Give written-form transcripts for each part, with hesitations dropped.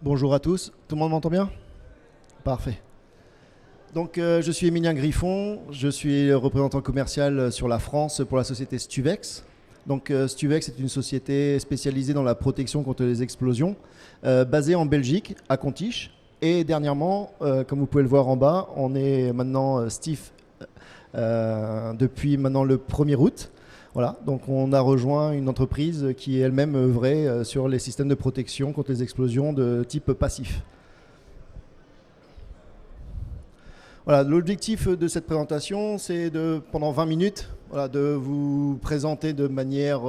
Bonjour à tous, tout le monde m'entend bien? Parfait. Donc je suis Émilien Griffon, je suis représentant commercial sur la France pour la société Stuvex. Donc Stuvex est une société spécialisée dans la protection contre les explosions, basée en Belgique, à Contiche. Et dernièrement, comme vous pouvez le voir en bas, on est maintenant Stiff depuis maintenant le 1er août. Voilà, donc on a rejoint une entreprise qui elle-même œuvrait sur les systèmes de protection contre les explosions de type passif. Voilà, l'objectif de cette présentation, c'est pendant 20 minutes, voilà, de vous présenter de manière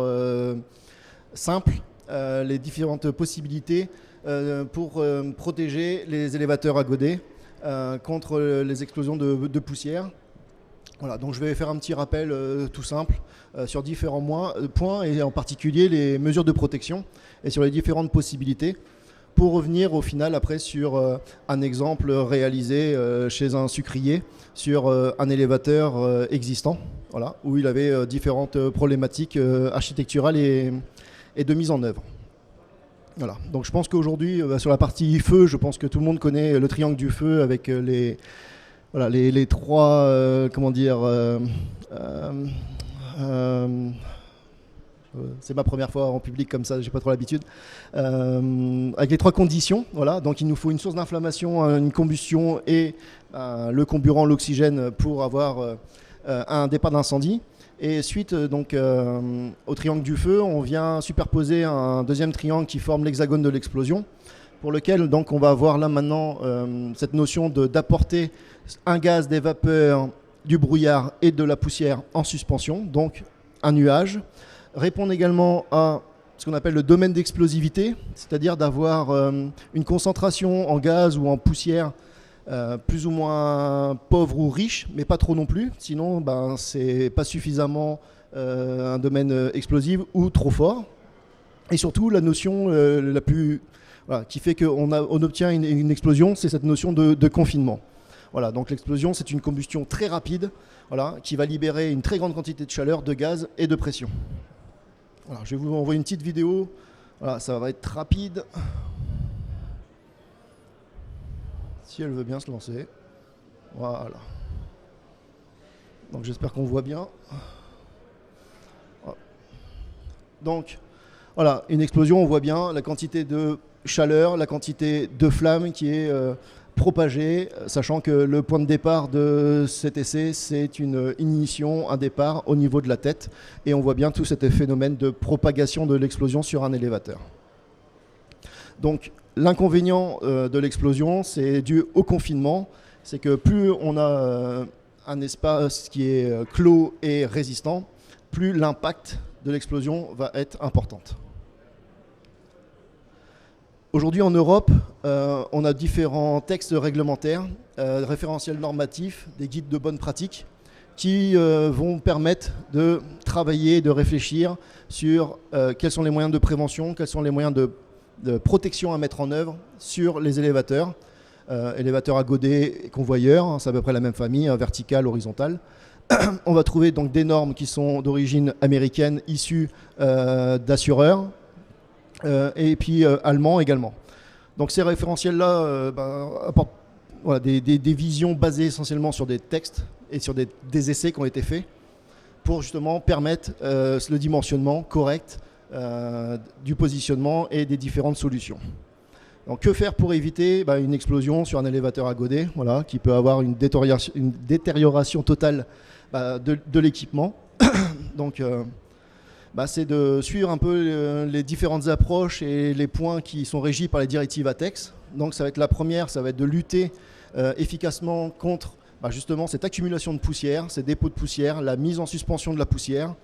simple les différentes possibilités pour protéger les élévateurs à godets contre les explosions de poussière. Voilà, donc je vais faire un petit rappel tout simple sur différents points et en particulier les mesures de protection et sur les différentes possibilités pour revenir au final après sur un exemple réalisé chez un sucrier sur un élévateur existant, voilà, où il avait différentes problématiques architecturales et de mise en œuvre. Voilà. Donc je pense qu'aujourd'hui, sur la partie feu, je pense que tout le monde connaît le triangle du feu avec les trois, c'est ma première fois en public comme ça, j'ai pas trop l'habitude. Avec les trois conditions, voilà. Donc il nous faut une source d'inflammation, une combustion et le comburant, l'oxygène, pour avoir un départ d'incendie. Et suite au triangle du feu, on vient superposer un deuxième triangle qui forme l'hexagone de l'explosion, pour lequel donc on va avoir là maintenant cette notion d'apporter un gaz, des vapeurs, du brouillard et de la poussière en suspension, donc un nuage. Répondre également à ce qu'on appelle le domaine d'explosivité, c'est-à-dire d'avoir une concentration en gaz ou en poussière plus ou moins pauvre ou riche, mais pas trop non plus, sinon c'est pas suffisamment un domaine explosif ou trop fort. Et surtout la notion la plus qui fait qu'on obtient une explosion, c'est cette notion de confinement. Voilà, donc l'explosion, c'est une combustion très rapide, voilà, qui va libérer une très grande quantité de chaleur, de gaz et de pression. Voilà, je vais vous envoyer une petite vidéo. Voilà, ça va être rapide. Si elle veut bien se lancer. Voilà. Donc j'espère qu'on voit bien. Donc voilà, une explosion, on voit bien la quantité de chaleur, la quantité de flamme qui est propagée, sachant que le point de départ de cet essai, c'est une ignition, un départ au niveau de la tête. Et on voit bien tout cet phénomène de propagation de l'explosion sur un élévateur. Donc l'inconvénient de l'explosion, c'est dû au confinement. C'est que plus on a un espace qui est clos et résistant, plus l'impact de l'explosion va être important. Aujourd'hui en Europe, on a différents textes réglementaires, référentiels normatifs, des guides de bonne pratique qui vont permettre de travailler, de réfléchir sur quels sont les moyens de prévention, quels sont les moyens de protection à mettre en œuvre sur les élévateurs. Élévateurs à godets et convoyeurs, hein, c'est à peu près la même famille, hein, verticale, horizontale. On va trouver donc des normes qui sont d'origine américaine, issues d'assureurs, et puis allemands également. Donc ces référentiels-là apportent des visions basées essentiellement sur des textes et sur des essais qui ont été faits pour justement permettre le dimensionnement correct du positionnement et des différentes solutions. Donc que faire pour éviter une explosion sur un élévateur à godets, voilà, qui peut avoir une détérioration totale de l'équipement. Donc c'est de suivre un peu les différentes approches et les points qui sont régis par les directives ATEX. Donc ça va être la première, ça va être de lutter efficacement contre justement cette accumulation de poussière, ces dépôts de poussière, la mise en suspension de la poussière.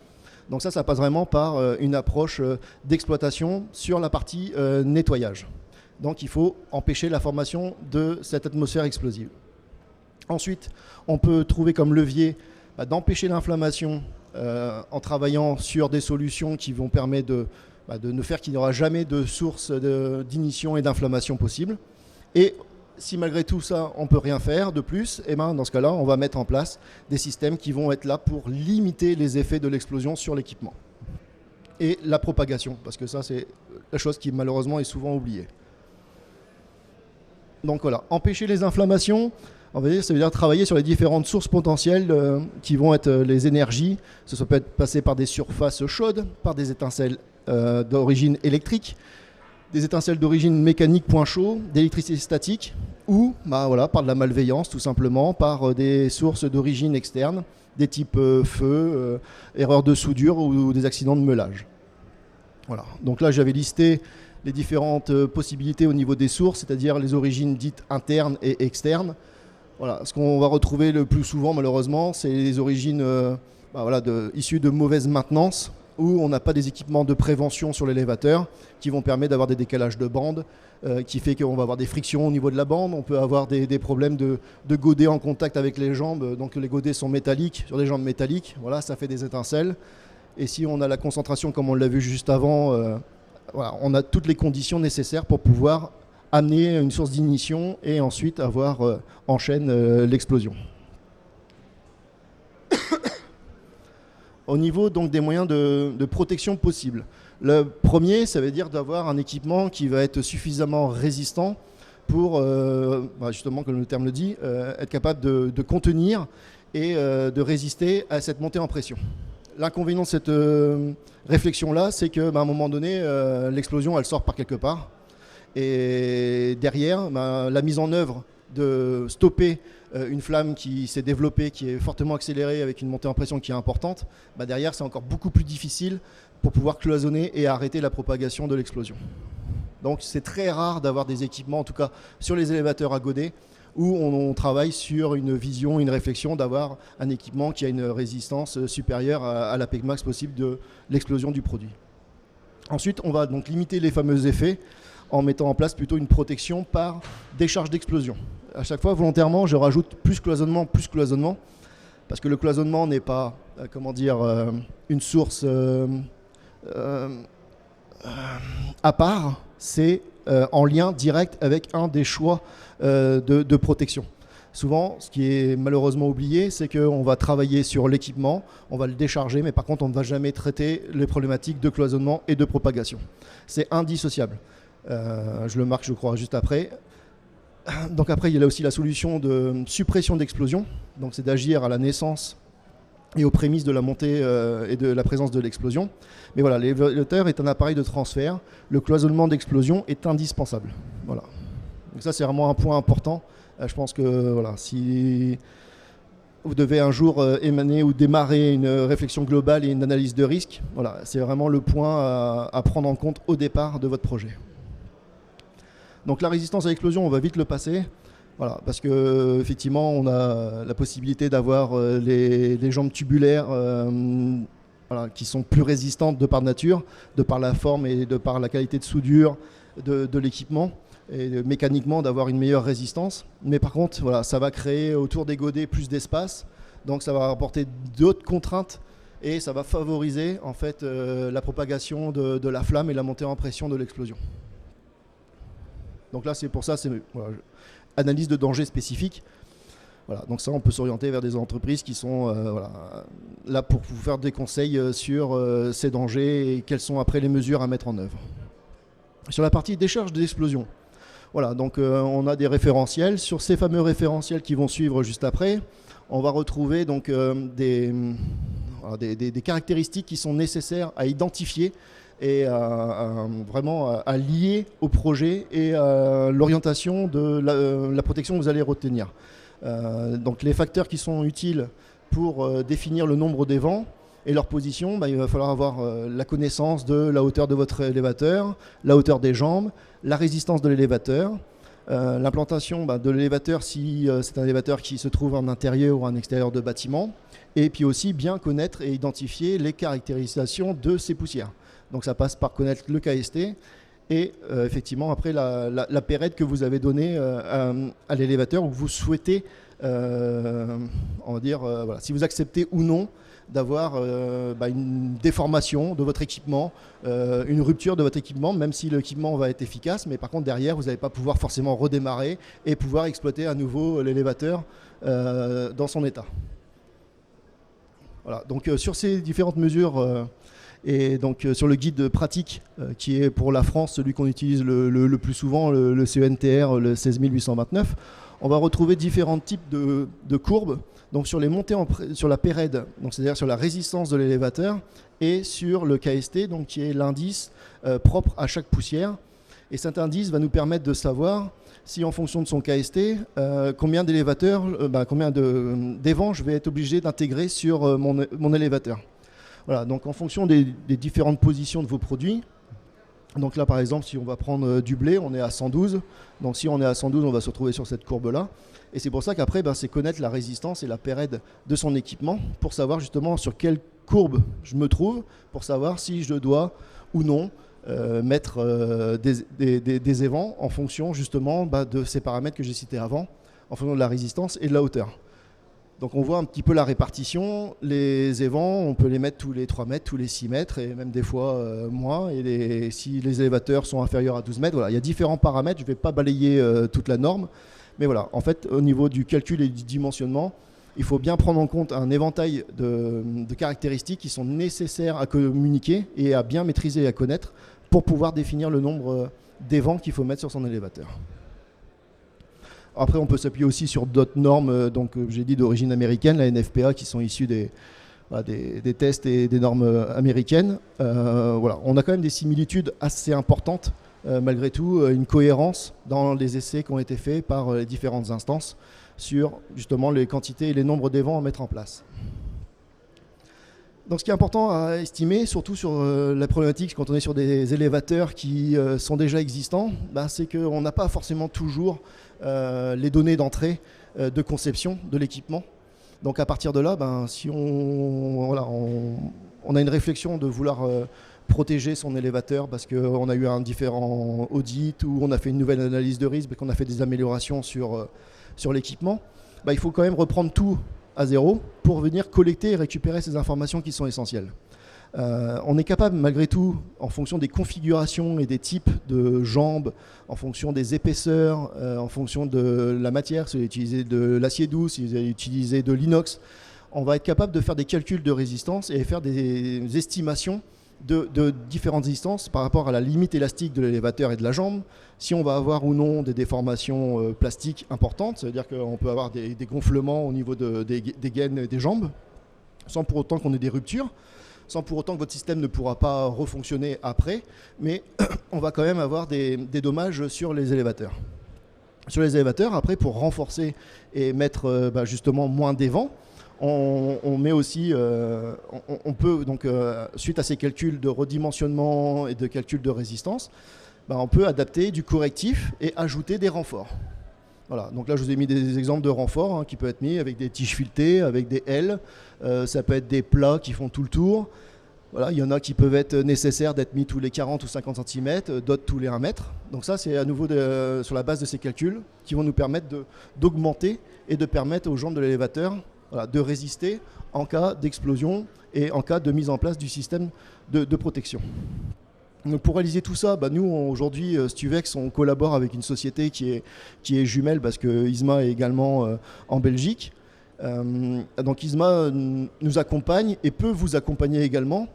Donc ça passe vraiment par une approche d'exploitation sur la partie nettoyage. Donc il faut empêcher la formation de cette atmosphère explosive. Ensuite, on peut trouver comme levier d'empêcher l'inflammation en travaillant sur des solutions qui vont permettre de ne faire qu'il n'y aura jamais de source d'ignition et d'inflammation possible. Et si malgré tout ça, on ne peut rien faire de plus, dans ce cas-là, on va mettre en place des systèmes qui vont être là pour limiter les effets de l'explosion sur l'équipement. Et la propagation, parce que ça, c'est la chose qui malheureusement est souvent oubliée. Donc voilà, empêcher les inflammations, on va dire, ça veut dire travailler sur les différentes sources potentielles qui vont être les énergies. Ça peut être passé par des surfaces chaudes, par des étincelles d'origine électrique, des étincelles d'origine mécanique point chaud, d'électricité statique, ou par de la malveillance tout simplement, par des sources d'origine externe, des types feu, erreurs de soudure ou des accidents de meulage. Voilà. Donc là j'avais listé les différentes possibilités au niveau des sources, c'est-à-dire les origines dites internes et externes. Voilà. Ce qu'on va retrouver le plus souvent malheureusement, c'est les origines issues de mauvaise maintenance, où on n'a pas des équipements de prévention sur l'élévateur qui vont permettre d'avoir des décalages de bande, qui fait qu'on va avoir des frictions au niveau de la bande, on peut avoir des problèmes de godets en contact avec les jambes, donc les godets sont métalliques, sur des jambes métalliques, voilà, ça fait des étincelles. Et si on a la concentration comme on l'a vu juste avant, on a toutes les conditions nécessaires pour pouvoir amener une source d'ignition et ensuite avoir en chaîne l'explosion. Au niveau donc des moyens de protection possibles. Le premier, ça veut dire d'avoir un équipement qui va être suffisamment résistant pour, justement, comme le terme le dit, être capable de contenir et de résister à cette montée en pression. L'inconvénient de cette réflexion-là, c'est qu'à un moment donné, l'explosion, elle sort par quelque part. Et derrière, la mise en œuvre de stopper une flamme qui s'est développée, qui est fortement accélérée avec une montée en pression qui est importante, derrière c'est encore beaucoup plus difficile pour pouvoir cloisonner et arrêter la propagation de l'explosion. Donc c'est très rare d'avoir des équipements, en tout cas sur les élévateurs à godets, où on travaille sur une vision, une réflexion d'avoir un équipement qui a une résistance supérieure à la PEC max possible de l'explosion du produit. Ensuite, on va donc limiter les fameux effets en mettant en place plutôt une protection par décharge d'explosion. À chaque fois, volontairement, je rajoute plus cloisonnement, parce que le cloisonnement n'est pas, une source à part, c'est en lien direct avec un des choix de protection. Souvent, ce qui est malheureusement oublié, c'est qu'on va travailler sur l'équipement, on va le décharger, mais par contre, on ne va jamais traiter les problématiques de cloisonnement et de propagation. C'est indissociable. Je le marque, je crois, juste après. Donc après, il y a là aussi la solution de suppression d'explosion. Donc c'est d'agir à la naissance et aux prémices de la montée et de la présence de l'explosion. Mais voilà, l'élévateur est un appareil de transfert. Le cloisonnement d'explosion est indispensable. Voilà. Donc ça, c'est vraiment un point important. Je pense que si vous devez un jour émaner ou démarrer une réflexion globale et une analyse de risque, c'est vraiment le point à prendre en compte au départ de votre projet. Donc la résistance à l'explosion, on va vite le passer, parce qu'effectivement, on a la possibilité d'avoir les jambes tubulaires qui sont plus résistantes de par nature, de par la forme et de par la qualité de soudure de l'équipement, et mécaniquement d'avoir une meilleure résistance. Mais par contre, ça va créer autour des godets plus d'espace, donc ça va apporter d'autres contraintes et ça va favoriser en fait la propagation de la flamme et la montée en pression de l'explosion. Donc là, c'est pour ça, c'est analyse de danger spécifique. Donc ça, on peut s'orienter vers des entreprises qui sont là pour vous faire des conseils sur ces dangers et quelles sont après les mesures à mettre en œuvre. Sur la partie décharge d'explosion, donc on a des référentiels. Sur ces fameux référentiels qui vont suivre juste après, on va retrouver donc des caractéristiques qui sont nécessaires à identifier et vraiment à lier au projet et à l'orientation de la protection que vous allez retenir. Donc les facteurs qui sont utiles pour définir le nombre des vents et leur position, il va falloir avoir la connaissance de la hauteur de votre élévateur, la hauteur des jambes, la résistance de l'élévateur, l'implantation de l'élévateur si c'est un élévateur qui se trouve en intérieur ou en extérieur de bâtiment, et puis aussi bien connaître et identifier les caractérisations de ces poussières. Donc ça passe par connaître le KST et effectivement après la pérette que vous avez donnée à l'élévateur où vous souhaitez, on va dire, si vous acceptez ou non d'avoir une déformation de votre équipement, une rupture de votre équipement, même si l'équipement va être efficace, mais par contre derrière vous n'allez pas pouvoir forcément redémarrer et pouvoir exploiter à nouveau l'élévateur dans son état. Donc sur ces différentes mesures Et donc sur le guide pratique, qui est pour la France celui qu'on utilise le plus souvent, le CENTR, le 16829, on va retrouver différents types de courbes. Donc sur les montées sur la pérède, c'est-à-dire sur la résistance de l'élévateur, et sur le KST, donc qui est l'indice propre à chaque poussière. Et cet indice va nous permettre de savoir si, en fonction de son KST, combien d'élévateurs, combien d'évents je vais être obligé d'intégrer sur mon élévateur. Voilà, donc en fonction des différentes positions de vos produits. Donc là, par exemple, si on va prendre du blé, on est à 112. Donc si on est à 112, on va se retrouver sur cette courbe-là. Et c'est pour ça qu'après, c'est connaître la résistance et la pérède de son équipement pour savoir justement sur quelle courbe je me trouve, pour savoir si je dois ou non mettre des évents en fonction justement de ces paramètres que j'ai cités avant, en fonction de la résistance et de la hauteur. Donc on voit un petit peu la répartition. Les évents, on peut les mettre tous les 3 mètres, tous les 6 mètres, et même des fois moins. Et si les élévateurs sont inférieurs à 12 mètres, voilà, il y a différents paramètres. Je ne vais pas balayer toute la norme. Mais voilà, en fait, au niveau du calcul et du dimensionnement, il faut bien prendre en compte un éventail de caractéristiques qui sont nécessaires à communiquer et à bien maîtriser et à connaître pour pouvoir définir le nombre d'évents qu'il faut mettre sur son élévateur. Après, on peut s'appuyer aussi sur d'autres normes, j'ai dit d'origine américaine, la NFPA, qui sont issues des tests et des normes américaines. Voilà. On a quand même des similitudes assez importantes, malgré tout, une cohérence dans les essais qui ont été faits par les différentes instances sur justement les quantités et les nombres d'évents à mettre en place. Donc ce qui est important à estimer, surtout sur la problématique quand on est sur des élévateurs qui sont déjà existants, c'est qu'on n'a pas forcément toujours les données d'entrée de conception de l'équipement. Donc à partir de là, si on a une réflexion de vouloir protéger son élévateur parce qu'on a eu un différent audit ou on a fait une nouvelle analyse de risque et qu'on a fait des améliorations sur l'équipement, il faut quand même reprendre tout à zéro pour venir collecter et récupérer ces informations qui sont essentielles. On est capable malgré tout, en fonction des configurations et des types de jambes, en fonction des épaisseurs, en fonction de la matière, si vous utilisez de l'acier doux, si vous utilisez de l'inox, on va être capable de faire des calculs de résistance et faire des estimations de différentes distances par rapport à la limite élastique de l'élévateur et de la jambe, si on va avoir ou non des déformations plastiques importantes, c'est-à-dire qu'on peut avoir des gonflements au niveau des gaines et des jambes, sans pour autant qu'on ait des ruptures, sans pour autant que votre système ne pourra pas refonctionner après, mais on va quand même avoir des dommages sur les élévateurs. Sur les élévateurs, après, pour renforcer et mettre justement moins d'évents, on met aussi, on peut donc suite à ces calculs de redimensionnement et de calculs de résistance, on peut adapter du correctif et ajouter des renforts. Voilà, donc là je vous ai mis des exemples de renforts qui peuvent être mis avec des tiges filetées, avec des ailes, ça peut être des plats qui font tout le tour. Voilà, il y en a qui peuvent être nécessaires d'être mis tous les 40 ou 50 cm, d'autres tous les 1 mètre. Donc ça c'est à nouveau sur la base de ces calculs qui vont nous permettre d'augmenter et de permettre aux jambes de l'élévateur de résister en cas d'explosion et en cas de mise en place du système de protection. Donc pour réaliser tout ça, nous aujourd'hui, Stuvex, on collabore avec une société qui est jumelle parce que ISMA est également en Belgique. Donc ISMA nous accompagne et peut vous accompagner également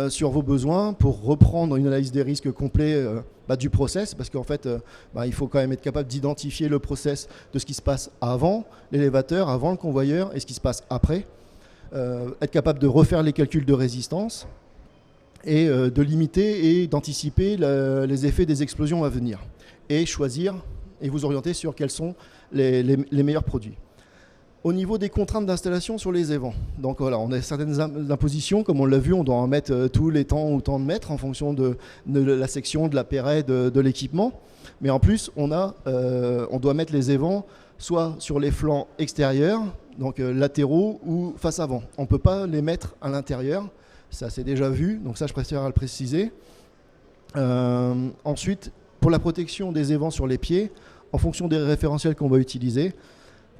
sur vos besoins pour reprendre une analyse des risques complet du process, parce qu'en fait il faut quand même être capable d'identifier le process de ce qui se passe avant l'élévateur, avant le convoyeur et ce qui se passe après, être capable de refaire les calculs de résistance et de limiter et d'anticiper les effets des explosions à venir et choisir et vous orienter sur quels sont les meilleurs produits. Au niveau des contraintes d'installation sur les évents, donc voilà, on a certaines impositions, comme on l'a vu, on doit en mettre tous les temps ou tant de mètres en fonction de la section, de la pérède, de l'équipement. Mais en plus, on doit mettre les évents soit sur les flancs extérieurs, donc latéraux ou face avant. On ne peut pas les mettre à l'intérieur, ça c'est déjà vu, donc ça je préfère le préciser. Ensuite, pour la protection des évents sur les pieds, en fonction des référentiels qu'on va utiliser,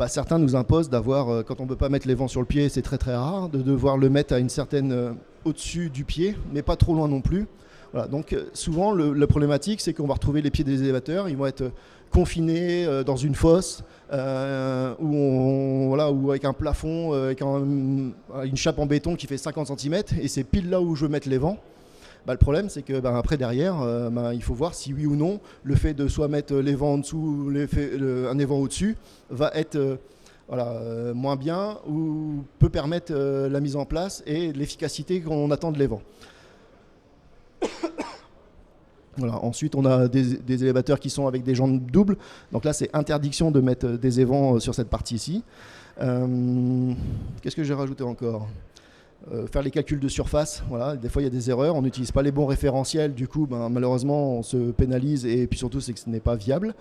certains nous imposent d'avoir, quand on ne peut pas mettre les vents sur le pied, c'est très très rare, de devoir le mettre à une certaine au-dessus du pied, mais pas trop loin non plus. Voilà, donc souvent la problématique, c'est qu'on va retrouver les pieds des élévateurs, ils vont être confinés dans une fosse ou avec un plafond, avec une chape en béton qui fait 50 cm, et c'est pile là où je veux mettre les vents. Le problème, c'est que après, derrière, il faut voir si oui ou non, le fait de soit mettre les vents en dessous, un évent au-dessus, va être moins bien ou peut permettre la mise en place et l'efficacité qu'on attend de l'évent. Voilà. Ensuite, on a des élévateurs qui sont avec des jambes doubles. Donc là, c'est interdiction de mettre des évents sur cette partie ici. Qu'est-ce que j'ai rajouté encore ? Faire les calculs de surface, voilà. Des fois il y a des erreurs, on n'utilise pas les bons référentiels, du coup malheureusement on se pénalise et puis surtout c'est que ce n'est pas viable.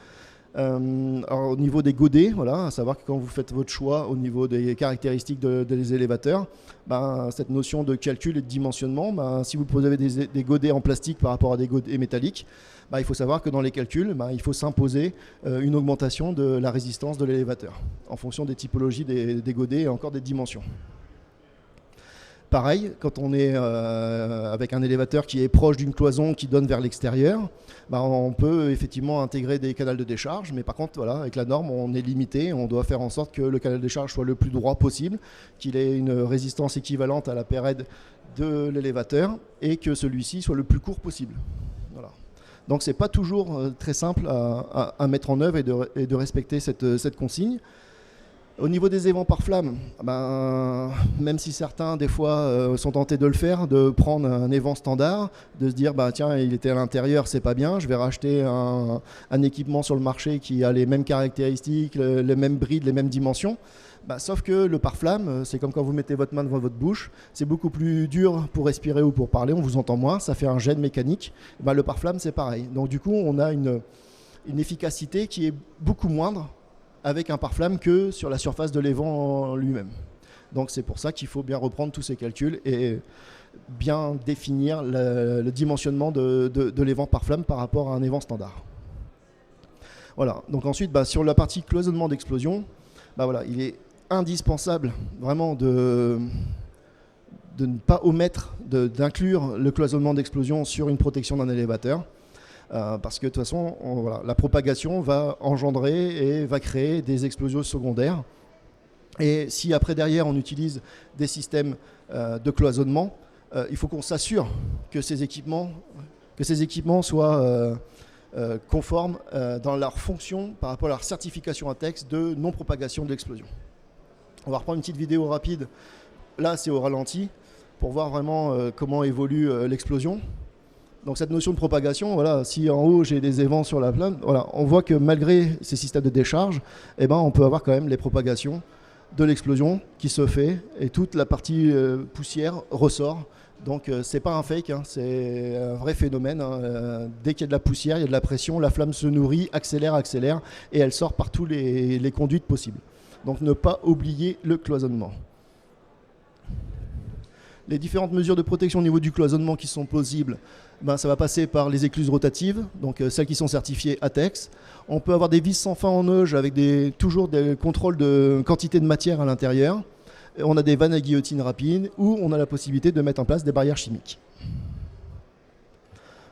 Alors, au niveau des godets, voilà, à savoir que quand vous faites votre choix au niveau des caractéristiques des élévateurs, cette notion de calcul et de dimensionnement, si vous avez des godets en plastique par rapport à des godets métalliques, il faut savoir que dans les calculs, il faut s'imposer une augmentation de la résistance de l'élévateur en fonction des typologies des godets et encore des dimensions. Pareil, quand on est avec un élévateur qui est proche d'une cloison qui donne vers l'extérieur, on peut effectivement intégrer des canaux de décharge, mais par contre, voilà, avec la norme, on est limité, on doit faire en sorte que le canal de décharge soit le plus droit possible, qu'il ait une résistance équivalente à la pérède de l'élévateur et que celui-ci soit le plus court possible. Voilà. Donc c'est pas toujours très simple à mettre en œuvre et de respecter cette consigne. Au niveau des évents par flamme, même si certains des fois sont tentés de le faire, de prendre un évent standard, de se dire tiens, il était à l'intérieur, c'est pas bien, je vais racheter un équipement sur le marché qui a les mêmes caractéristiques, les mêmes brides, les mêmes dimensions. Sauf que le pare-flamme, c'est comme quand vous mettez votre main devant votre bouche, c'est beaucoup plus dur pour respirer ou pour parler, on vous entend moins, ça fait un gêne mécanique. Le pare-flamme, c'est pareil. Donc du coup, on a une efficacité qui est beaucoup moindre avec un pare-flamme que sur la surface de l'évent lui-même. Donc c'est pour ça qu'il faut bien reprendre tous ces calculs et bien définir le dimensionnement de l'évent pare-flamme par rapport à un évent standard. Voilà. Donc ensuite, sur la partie cloisonnement d'explosion, il est indispensable vraiment de ne pas omettre d'inclure le cloisonnement d'explosion sur une protection d'un élévateur. Parce que de toute façon, la propagation va engendrer et va créer des explosions secondaires. Et si après derrière on utilise des systèmes de cloisonnement, il faut qu'on s'assure que ces équipements soient conformes dans leur fonction par rapport à leur certification ATEX de non-propagation de l'explosion. On va reprendre une petite vidéo rapide. Là, c'est au ralenti pour voir vraiment comment évolue l'explosion. Donc cette notion de propagation, si en haut j'ai des évents sur la plaine, on voit que malgré ces systèmes de décharge, on peut avoir quand même les propagations de l'explosion qui se fait et toute la partie poussière ressort. Donc c'est pas un fake, c'est un vrai phénomène. Dès qu'il y a de la poussière, il y a de la pression, la flamme se nourrit, accélère et elle sort par tous les conduites possibles. Donc ne pas oublier le cloisonnement. Les différentes mesures de protection au niveau du cloisonnement qui sont plausibles, ça va passer par les écluses rotatives, donc celles qui sont certifiées ATEX. On peut avoir des vis sans fin en auge avec toujours des contrôles de quantité de matière à l'intérieur. On a des vannes à guillotine rapides où on a la possibilité de mettre en place des barrières chimiques.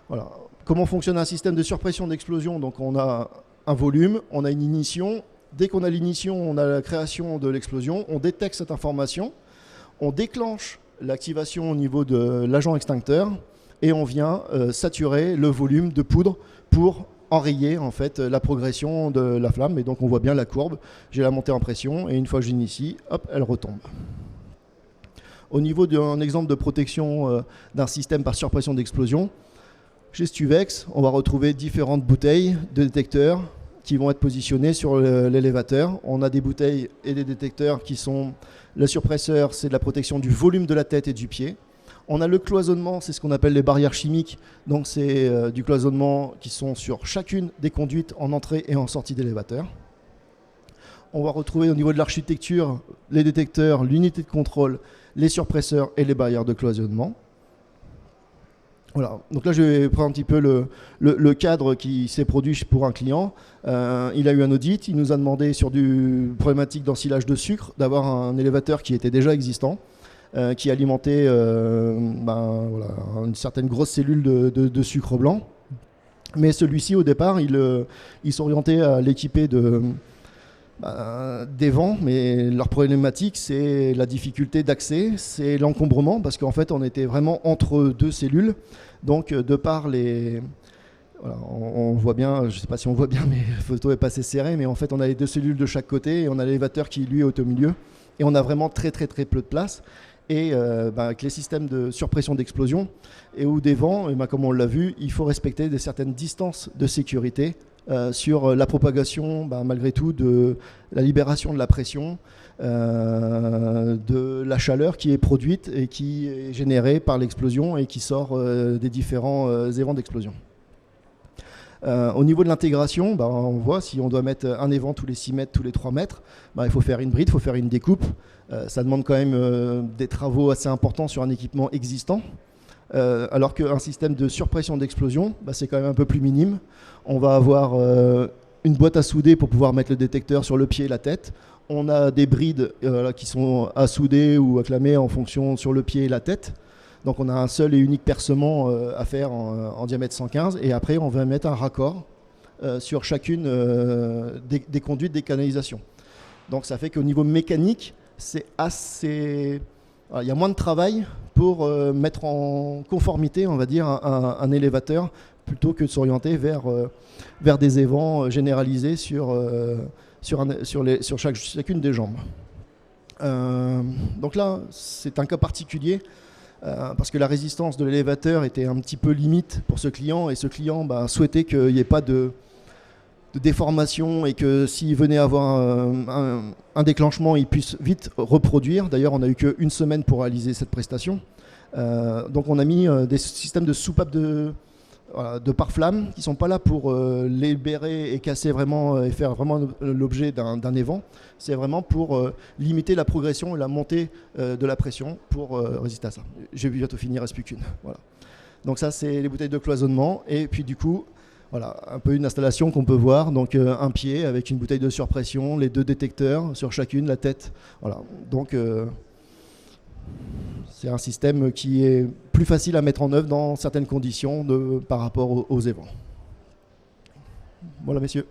Voilà. Comment fonctionne un système de surpression d'explosion ? Donc on a un volume, on a une ignition. Dès qu'on a l'ignition, on a la création de l'explosion. On détecte cette information, on déclenche l'activation au niveau de l'agent extincteur et on vient saturer le volume de poudre pour enrayer en fait la progression de la flamme. Et donc on voit bien la courbe, j'ai la montée en pression et une fois que j'initie, hop, elle retombe. Au niveau d'un exemple de protection d'un système par surpression d'explosion, chez Stuvex, on va retrouver différentes bouteilles de détecteurs qui vont être positionnés sur l'élévateur. On a des bouteilles et des détecteurs qui sont... Le surpresseur, c'est de la protection du volume de la tête et du pied. On a le cloisonnement, c'est ce qu'on appelle les barrières chimiques. Donc c'est du cloisonnement qui sont sur chacune des conduites en entrée et en sortie d'élévateur. On va retrouver au niveau de l'architecture les détecteurs, l'unité de contrôle, les surpresseurs et les barrières de cloisonnement. Voilà. Donc là, je vais prendre un petit peu le cadre qui s'est produit pour un client. Il a eu un audit, il nous a demandé sur du problématique d'ensilage de sucre d'avoir un élévateur qui était déjà existant, qui alimentait une certaine grosse cellule de sucre blanc. Mais celui-ci, au départ, il s'orientait à l'équiper Des vents, mais leur problématique, c'est la difficulté d'accès, c'est l'encombrement, parce qu'en fait, on était vraiment entre deux cellules. Donc, de par les... Voilà, on voit bien, je ne sais pas si on voit bien, mais la photo est pas assez serrée, mais en fait, on a les deux cellules de chaque côté, et on a l'élévateur qui, lui, est au milieu. Et on a vraiment très, très, très peu de place. Et avec les systèmes de surpression d'explosion et ou des vents, comme on l'a vu, il faut respecter certaines distances de sécurité sur la propagation, malgré tout, de la libération de la pression, de la chaleur qui est produite et qui est générée par l'explosion et qui sort des différents évents d'explosion. Au niveau de l'intégration, on voit si on doit mettre un évent tous les 6 mètres, tous les 3 mètres, il faut faire une bride, il faut faire une découpe. Ça demande quand même des travaux assez importants sur un équipement existant. Alors qu'un système de surpression d'explosion, c'est quand même un peu plus minime. On va avoir une boîte à souder pour pouvoir mettre le détecteur sur le pied et la tête. On a des brides qui sont à souder ou à clamer en fonction sur le pied et la tête. Donc on a un seul et unique percement à faire en diamètre 115. Et après, on va mettre un raccord sur chacune des conduites des canalisations. Donc ça fait qu'au niveau mécanique, c'est assez... Il y a moins de travail pour mettre en conformité, on va dire, un élévateur plutôt que de s'orienter vers des évents généralisés sur chacune des jambes. Donc là, c'est un cas particulier parce que la résistance de l'élévateur était un petit peu limite pour ce client et ce client souhaitait qu'il n'y ait pas de déformation et que s'il venait avoir un déclenchement, il puisse vite reproduire. D'ailleurs, on n'a eu qu'une semaine pour réaliser cette prestation. Donc on a mis des systèmes de soupapes de pare-flammes qui ne sont pas là pour libérer et casser vraiment et faire vraiment l'objet d'un évent. C'est vraiment pour limiter la progression et la montée de la pression pour résister à ça. J'ai bientôt fini, il ne reste plus qu'une. Voilà. Donc ça, c'est les bouteilles de cloisonnement. Et puis du coup, voilà, un peu une installation qu'on peut voir. Donc un pied avec une bouteille de surpression, les 2 détecteurs sur chacune, la tête. Voilà. Donc c'est un système qui est plus facile à mettre en œuvre dans certaines conditions par rapport aux évents. Voilà, messieurs.